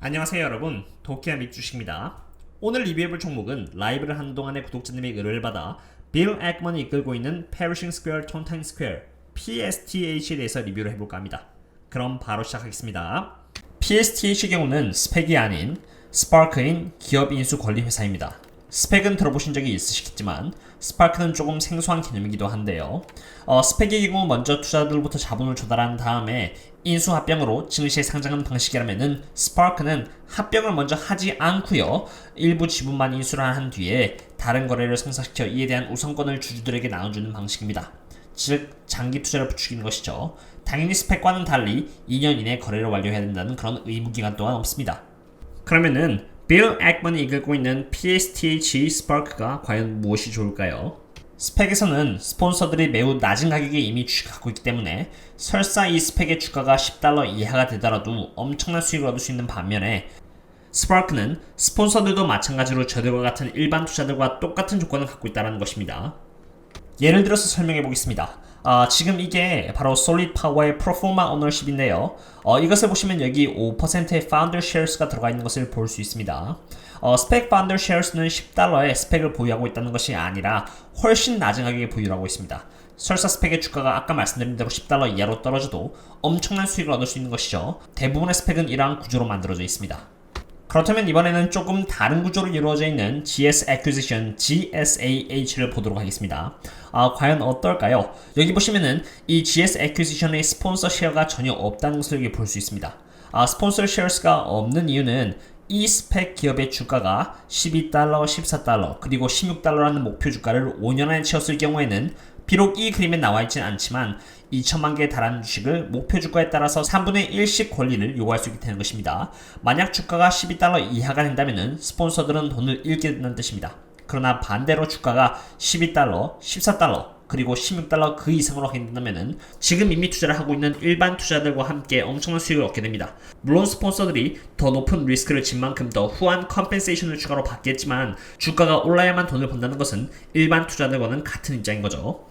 안녕하세요 여러분, 도키아 믹주식입니다. 오늘 리뷰해볼 종목은 라이브를 하는 동안의 구독자님의 의뢰를 받아 빌 액먼이 이끌고 있는 Perishing Square Tontine Square PSTH에 대해서 리뷰를 해볼까 합니다. 그럼 바로 시작하겠습니다. PSTH의 경우는 스펙이 아닌 스파크인 기업 인수 권리 회사입니다. 스펙은 들어보신 적이 있으시겠지만 스파크는 조금 생소한 개념이기도 한데요. 스펙의 경우 먼저 투자자들로부터 자본을 조달한 다음에 인수 합병으로 증시에 상장하는 방식이라면은 스파크는 합병을 먼저 하지 않고요, 일부 지분만 인수를 한 뒤에 다른 거래를 성사시켜 이에 대한 우선권을 주주들에게 나눠주는 방식입니다. 즉 장기 투자를 부추기는 것이죠. 당연히 스펙과는 달리 2년 이내 거래를 완료해야 된다는 그런 의무기간 또한 없습니다. 그러면은 빌 액먼이 이끌고 있는 PSTH 스파크가 과연 무엇이 좋을까요? 스펙에서는 스폰서들이 매우 낮은 가격에 이미 주식하고 있기 때문에 설사 이 스펙의 주가가 $10 이하가 되더라도 엄청난 수익을 얻을 수 있는 반면에 스파크는 스폰서들도 마찬가지로 저들과 같은 일반 투자들과 똑같은 조건을 갖고 있다는 것입니다. 예를 들어서 설명해 보겠습니다. 지금 이게 바로 솔리드 파워의 프로포마 오너십인데요. 이것을 보시면 여기 5%의 파운더 쉐어스가 들어가 있는 것을 볼 수 있습니다. 스펙 파운더 쉐어스는 $10의 스펙을 보유하고 있다는 것이 아니라 훨씬 낮은 가격에 보유를 하고 있습니다. 설사 스펙의 주가가 아까 말씀드린 대로 $10 이하로 떨어져도 엄청난 수익을 얻을 수 있는 것이죠. 대부분의 스펙은 이러한 구조로 만들어져 있습니다. 그렇다면 이번에는 조금 다른 구조로 이루어져 있는 GS Acquisition, GSAH를 보도록 하겠습니다. 과연 어떨까요? 여기 보시면은 이 GS Acquisition의 스폰서 쉐어가 전혀 없다는 것을 여기 볼 수 있습니다. 스폰서 쉐어스가 없는 이유는 이 스펙 기업의 주가가 $12, $14, 그리고 $16라는 목표 주가를 5년 안에 채웠을 경우에는 비록 이 그림에 나와있진 않지만 2천만 개에 달하는 주식을 목표 주가에 따라서 3분의 1씩 권리를 요구할 수 있게 되는 것입니다. 만약 주가가 $12 이하가 된다면 스폰서들은 돈을 잃게 된다는 뜻입니다. 그러나 반대로 주가가 $12, $14, 그리고 $16 그 이상으로 하게 된다면 지금 이미 투자를 하고 있는 일반 투자들과 함께 엄청난 수익을 얻게 됩니다. 물론 스폰서들이 더 높은 리스크를 진 만큼 더 후한 컴펜세이션을 추가로 받겠지만 주가가 올라야만 돈을 번다는 것은 일반 투자들과는 같은 입장인 거죠.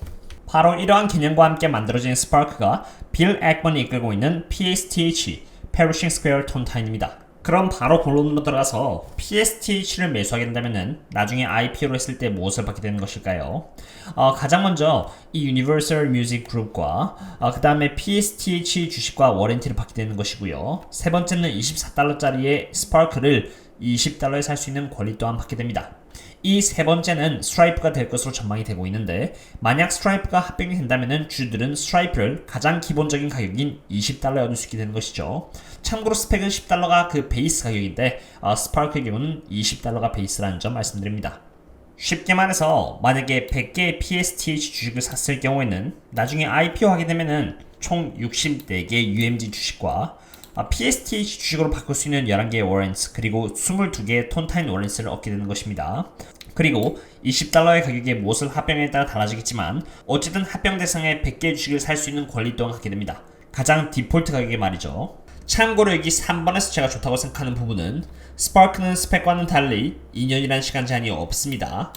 바로 이러한 개념과 함께 만들어진 스파크가 빌 액먼이 이끌고 있는 PSTH, Perishing Square Tontine입니다. 그럼 바로 본론으로 들어가서 PSTH를 매수하게 된다면 나중에 IPO를 했을 때 무엇을 받게 되는 것일까요? 가장 먼저 이 Universal Music Group과 그 다음에 PSTH 주식과 워런티를 받게 되는 것이고요. 세 번째는 $24짜리의 스파크를 $20에 살 수 있는 권리 또한 받게 됩니다. 이 세 번째는 스트라이프가 될 것으로 전망이 되고 있는데 만약 스트라이프가 합병이 된다면 주주들은 스트라이프를 가장 기본적인 가격인 $20에 얻을 수 있게 되는 것이죠. 참고로 스펙은 $10가 그 베이스 가격인데 스파크의 경우는 $20가 베이스라는 점 말씀드립니다. 쉽게 말해서 만약에 100개의 PSTH 주식을 샀을 경우에는 나중에 IPO 하게 되면은 총 64개 UMG 주식과 PSTH 주식으로 바꿀 수 있는 11개의 워런트 그리고 22개의 톤타인 워런트를 얻게 되는 것입니다. 그리고 $20의 가격에 무엇을 합병에 따라 달라지겠지만 어쨌든 합병 대상의 100개의 주식을 살 수 있는 권리 또한 갖게 됩니다. 가장 디폴트 가격에 말이죠. 참고로 여기 3번에서 제가 좋다고 생각하는 부분은 스파크는 스펙과는 달리 2년이라는 시간 제한이 없습니다.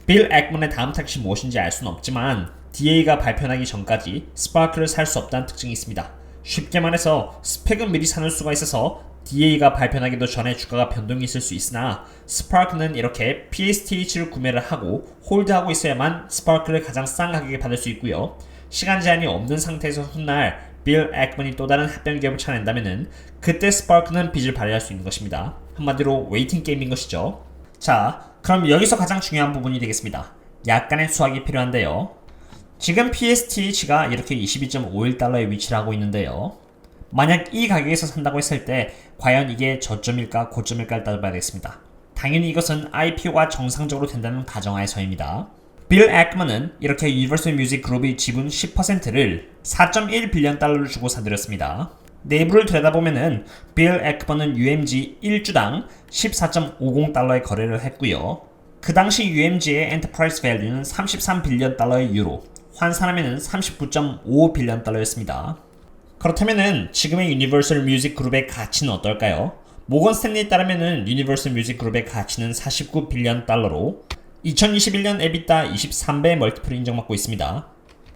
빌 액먼의 다음 타깃이 무엇인지 알 수는 없지만 DA가 발표하기 전까지 스파크를 살 수 없다는 특징이 있습니다. 쉽게 말해서 스펙은 미리 사놓을 수가 있어서 DA가 발표하기도 전에 주가가 변동이 있을 수 있으나 스파크는 이렇게 PSTH를 구매를 하고 홀드하고 있어야만 스파크를 가장 싼 가격에 받을 수 있고요. 시간 제한이 없는 상태에서 훗날 빌 액먼이 또 다른 합병 기업을 찾아낸다면 그때 스파크는 빚을 발휘할 수 있는 것입니다. 한마디로 웨이팅 게임인 것이죠. 자, 그럼 여기서 가장 중요한 부분이 되겠습니다. 약간의 수학이 필요한데요. 지금 PSTH가 이렇게 $22.51에 위치를 하고 있는데요. 만약 이 가격에서 산다고 했을 때 과연 이게 저점일까 고점일까를 따져봐야 되겠습니다. 당연히 이것은 IPO가 정상적으로 된다는 가정하에서입니다. 빌 액먼은 이렇게 유니버설 뮤직 그룹의 지분 10%를 $4.1빌리언을 주고 사들였습니다. 내부를 들여다보면은 빌 액먼은 UMG 1주당 $14.50의 거래를 했고요. 그 당시 UMG의 엔터프라이즈 밸류는 $33빌리언의 유로, 환산하면은 $39.55빌리언였습니다. 그렇다면은 지금의 유니버설 뮤직 그룹의 가치는 어떨까요? 모건 스탠리에 따르면은 유니버설 뮤직 그룹의 가치는 $49빌리언로 2021년 EBITDA 23배 멀티플을 인정받고 있습니다.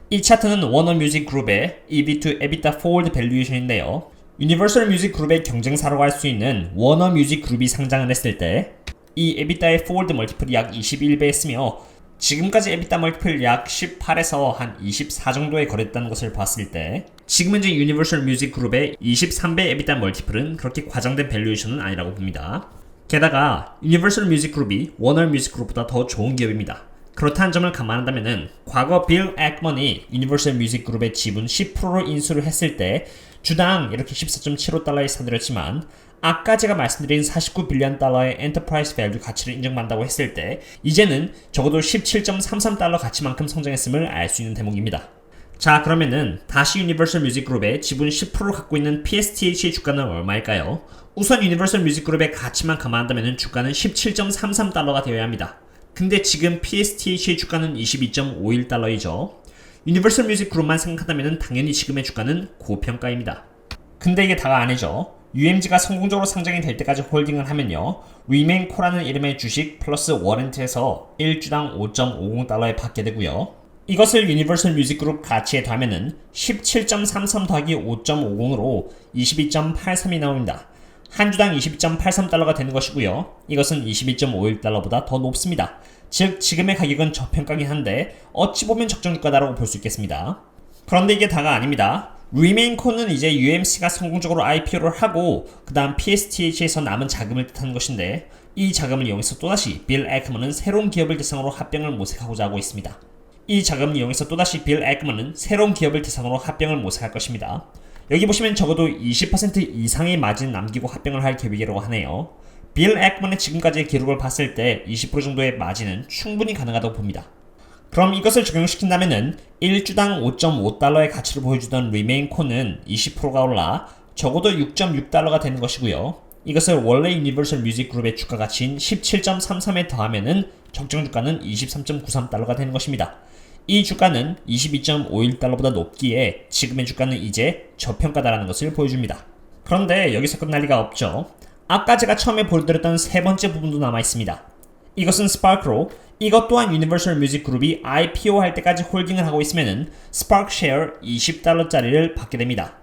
이 차트는 워너 뮤직 그룹의 EV to EBITDA forward valuation인데요. 유니버설 뮤직 그룹의 경쟁사라고 할 수 있는 워너 뮤직 그룹이 상장을 했을 때 이 에비타의 포워드 멀티플이 약 21배였으며 지금까지 에비타 멀티플 약 18에서 한 24 정도에 거래됐다는 것을 봤을 때 지금 현재 유니버설 뮤직 그룹의 23배 에비타 멀티플은 그렇게 과장된 밸류에이션은 아니라고 봅니다. 게다가 유니버설 뮤직 그룹이 워너 뮤직 그룹보다 더 좋은 기업입니다. 그렇다는 점을 감안한다면 과거 빌 액먼이 유니버설 뮤직 그룹의 지분 10%를 인수를 했을 때 주당 이렇게 14.75달러에 사들였지만 아까 제가 말씀드린 49빌리언 달러의 엔터프라이즈 밸류 가치를 인정받는다고 했을 때 이제는 적어도 17.33달러 가치만큼 성장했음을 알 수 있는 대목입니다. 자, 그러면은 다시 유니버설 뮤직 그룹의 지분 10%를 갖고 있는 PSTH의 주가는 얼마일까요? 우선 유니버설 뮤직 그룹의 가치만 감안한다면 주가는 17.33달러가 되어야 합니다. 근데 지금 PSTH의 주가는 22.51달러이죠. 유니버설 뮤직 그룹만 생각한다면 당연히 지금의 주가는 고평가입니다. 근데 이게 다가 아니죠. UMG가 성공적으로 상장이 될 때까지 홀딩을 하면요, 리메인코라는 이름의 주식 플러스 워런트에서 1주당 5.50달러에 받게 되고요. 이것을 유니버설 뮤직 그룹 가치에 더하면은 17.33 더하기 5.50으로 22.83이 나옵니다. 한 주당 22.83달러가 되는 것이고요. 이것은 22.51달러보다 더 높습니다. 즉 지금의 가격은 저평가긴 한데 어찌 보면 적정 주가다라고 볼 수 있겠습니다. 그런데 이게 다가 아닙니다. 리메인코는 이제 UMC가 성공적으로 IPO를 하고 그 다음 PSTH에서 남은 자금을 뜻하는 것인데 이 자금을 이용해서 또다시 빌 액먼은 새로운 기업을 대상으로 합병을 모색하고자 하고 있습니다. 이 자금을 이용해서 또다시 빌 액먼은 새로운 기업을 대상으로 합병을 모색할 것입니다. 여기 보시면 적어도 20% 이상의 마진 남기고 합병을 할 계획이라고 하네요. 빌 액먼의 지금까지의 기록을 봤을 때 20% 정도의 마진은 충분히 가능하다고 봅니다. 그럼 이것을 적용시킨다면은 1주당 5.5달러의 가치를 보여주던 리메인코는 20%가 올라 적어도 6.6달러가 되는 것이고요. 이것을 원래 유니버설 뮤직 그룹의 주가 가치인 17.33에 더하면은 적정 주가는 23.93달러가 되는 것입니다. 이 주가는 22.51달러보다 높기에 지금의 주가는 이제 저평가다라는 것을 보여줍니다. 그런데 여기서 끝날 리가 없죠. 아까 제가 처음에 보여드렸던 세 번째 부분도 남아있습니다. 이것은 스파크로 이것 또한 유니버설 뮤직 그룹이 IPO 할 때까지 홀딩을 하고 있으면은 스파크 쉐어 20달러짜리를 받게 됩니다.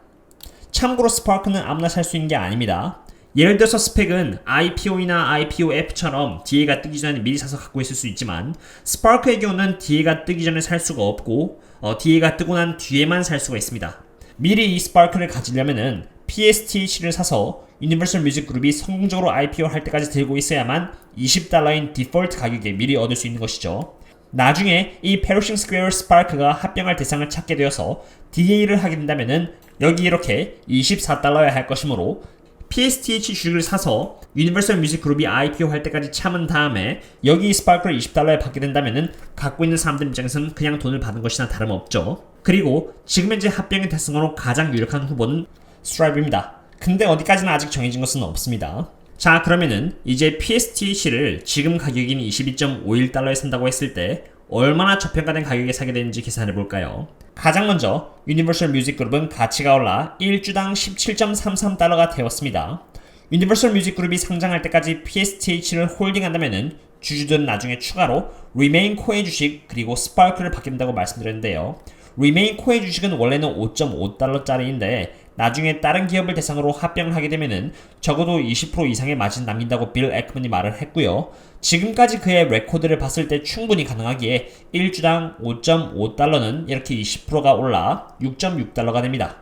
참고로 스파크는 아무나 살 수 있는 게 아닙니다. 예를 들어서 스펙은 IPO이나 IPOF처럼 DA가 뜨기 전에 미리 사서 갖고 있을 수 있지만 스파크의 경우는 DA가 뜨기 전에 살 수가 없고 DA가 뜨고 난 뒤에만 살 수가 있습니다. 미리 이 스파크를 가지려면은 PSTH를 사서 유니버설 뮤직 그룹이 성공적으로 IPO 할 때까지 들고 있어야만 20달러인 디폴트 가격에 미리 얻을 수 있는 것이죠. 나중에 이 페르싱 스퀘어 스파크가 합병할 대상을 찾게 되어서 DA를 하게 된다면은 여기 이렇게 24달러야 할 것이므로 PSTH 주식을 사서 유니버설 뮤직 그룹이 IPO 할 때까지 참은 다음에 여기 스파크를 20달러에 받게 된다면은 갖고 있는 사람들 입장에서는 그냥 돈을 받은 것이나 다름없죠. 그리고 지금 현재 합병의 대상으로 가장 유력한 후보는 스트라이프입니다. 근데 어디까지나 아직 정해진 것은 없습니다. 자, 그러면은 이제 PSTC를 지금 가격인 22.51달러에 산다고 했을 때 얼마나 저평가된 가격에 사게 되는지 계산해 볼까요? 가장 먼저 유니버설 뮤직 그룹은 가치가 올라 1주당 17.33달러가 되었습니다. 유니버설 뮤직 그룹이 상장할 때까지 PSTH를 홀딩한다면은 주주들은 나중에 추가로 리메인코의 주식 그리고 스파크를 받게 된다고 말씀드렸는데요. 리메인코의 주식은 원래는 5.5달러짜리인데 나중에 다른 기업을 대상으로 합병을 하게 되면은 적어도 20% 이상의 마진 남긴다고 빌 액먼이 말을 했고요. 지금까지 그의 레코드를 봤을 때 충분히 가능하기에 1주당 5.5달러는 이렇게 20%가 올라 6.6달러가 됩니다.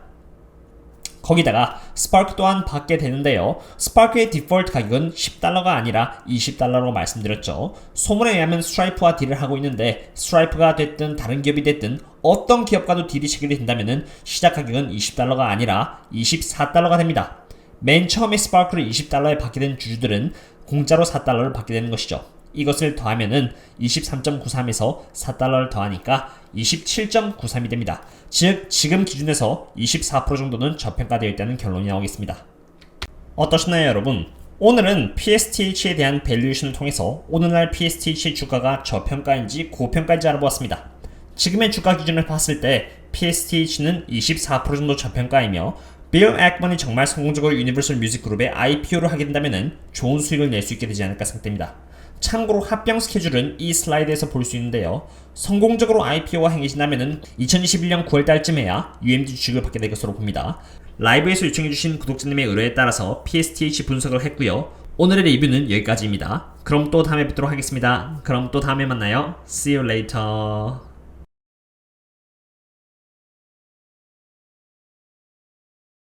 거기다가 스파크 또한 받게 되는데요. 스파크의 디폴트 가격은 10달러가 아니라 20달러라고 말씀드렸죠. 소문에 의하면 스트라이프와 딜을 하고 있는데 스트라이프가 됐든 다른 기업이 됐든 어떤 기업과도 딜이 체결이 된다면 시작 가격은 20달러가 아니라 24달러가 됩니다. 맨 처음에 스파크를 20달러에 받게 된 주주들은 공짜로 4달러를 받게 되는 것이죠. 이것을 더하면은 23.93에서 4달러를 더하니까 27.93이 됩니다. 즉 지금 기준에서 24% 정도는 저평가되어 있다는 결론이 나오겠습니다. 어떠셨나요 여러분? 오늘은 PSTH에 대한 밸류에이션을 통해서 오늘날 PSTH의 주가가 저평가인지 고평가인지 알아보았습니다. 지금의 주가 기준을 봤을 때 PSTH는 24% 정도 저평가이며 빌 액먼이 정말 성공적으로 유니버설 뮤직 그룹에 IPO를 하게 된다면 좋은 수익을 낼 수 있게 되지 않을까 생각됩니다. 참고로 합병 스케줄은 이 슬라이드에서 볼 수 있는데요. 성공적으로 IPO가 행해진다면 2021년 9월달쯤에야 UMG 주식을 받게 될 것으로 봅니다. 라이브에서 요청해주신 구독자님의 의뢰에 따라서 PSTH 분석을 했고요. 오늘의 리뷰는 여기까지입니다. 그럼 또 다음에 뵙도록 하겠습니다. 그럼 또 다음에 만나요. See you later.